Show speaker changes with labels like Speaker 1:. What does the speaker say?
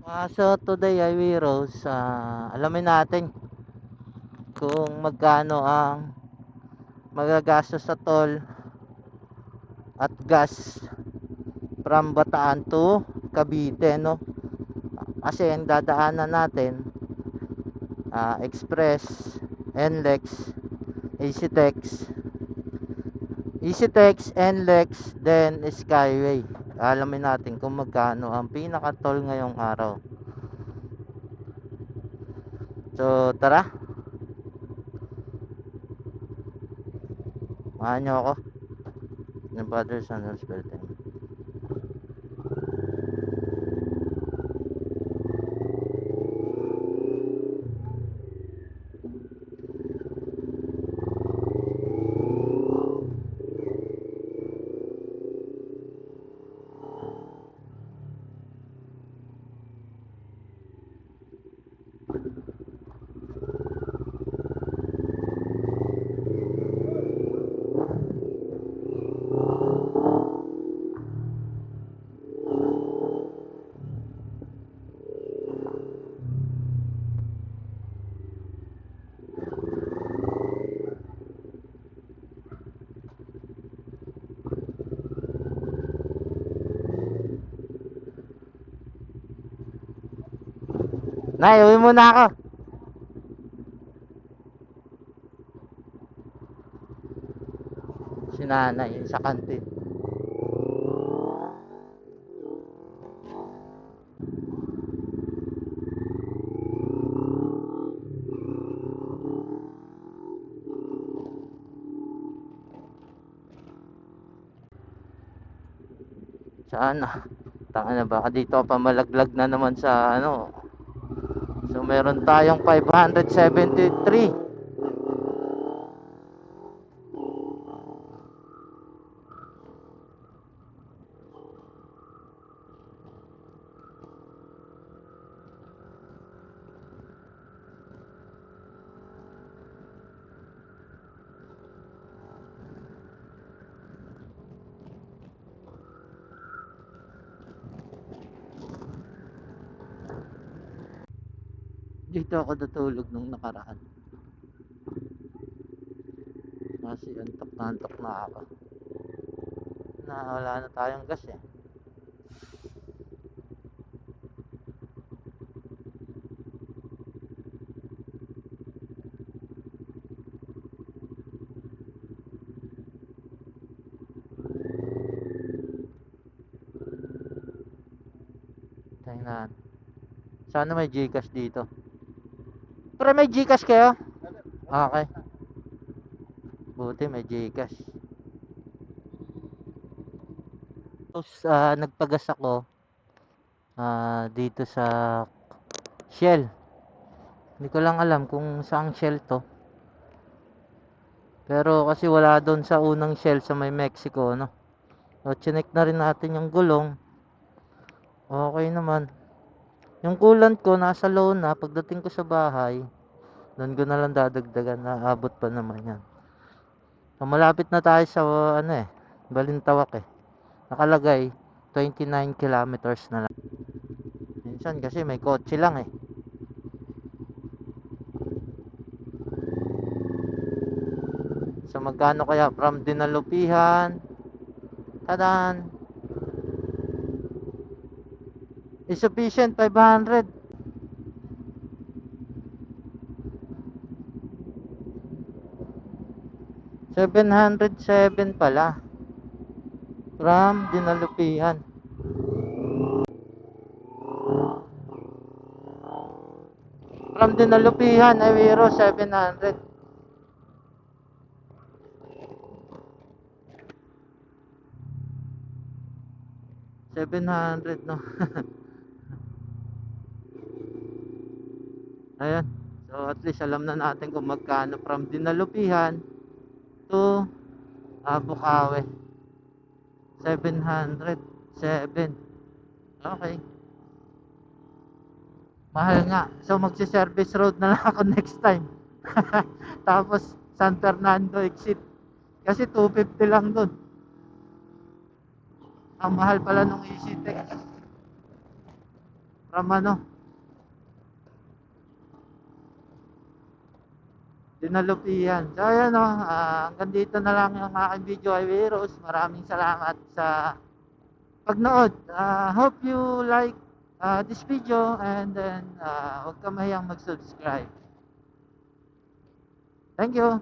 Speaker 1: So today ay Wiros, alamin natin kung magkano ang magagastos sa toll at gas from Bataan to Cavite, no? Kasi ang dadaanan natin, Express, NLEX, EasyTex, NLEX, then Skyway. Alamin natin kung magkano ang pinaka toll ngayong araw. So tara, mahan nyo ako ng Brothers and Sisters. Nay, uwi muna ako. Si nanay sa kantin. Saan na? Tanga na, baka dito pa malaglag na naman sa ano. So meron tayong 573. Dito ako natulog nung nakaraan. Kasi antok na ako. Wala na tayong gas eh. Tingnan. Sana may Gcash dito. Pre, may Gcash kayo? Okay. Buti may Gcash. Tapos nagpagas ako dito sa Shell. Hindi ko lang alam kung saang Shell to. Pero kasi wala doon sa unang Shell sa may Mexico, no? So, chinek na rin natin yung gulong. Okay naman. Yung coolant ko nasa low na. Pagdating ko sa bahay, doon ko na lang dadagdagan. Naabot pa naman yan. So, malapit na tayo sa Balintawak eh. Nakalagay 29 kilometers na lang. Minsan kasi may kotse lang eh. So magkano kaya from Dinalupihan? Tadan! Is sufficient 500. $707 pala. From Dinalupihan. From Dinalupihan ay Wiro 700. $700 no. Ayan. So at least alam na natin kung magkano from Dinalupihan to Bukawi. 707. Okay. Mahal nga. So magsi-service road na lang ako next time. Tapos San Fernando exit. Kasi 250 lang doon. Ang mahal pala nung EasyTex. from Dinalupian. So ayan hanggang dito na lang yung aking video ay Heroes. Maraming salamat sa pagnood. Hope you like this video, and then huwag ka mahiyang mag-subscribe. Thank you.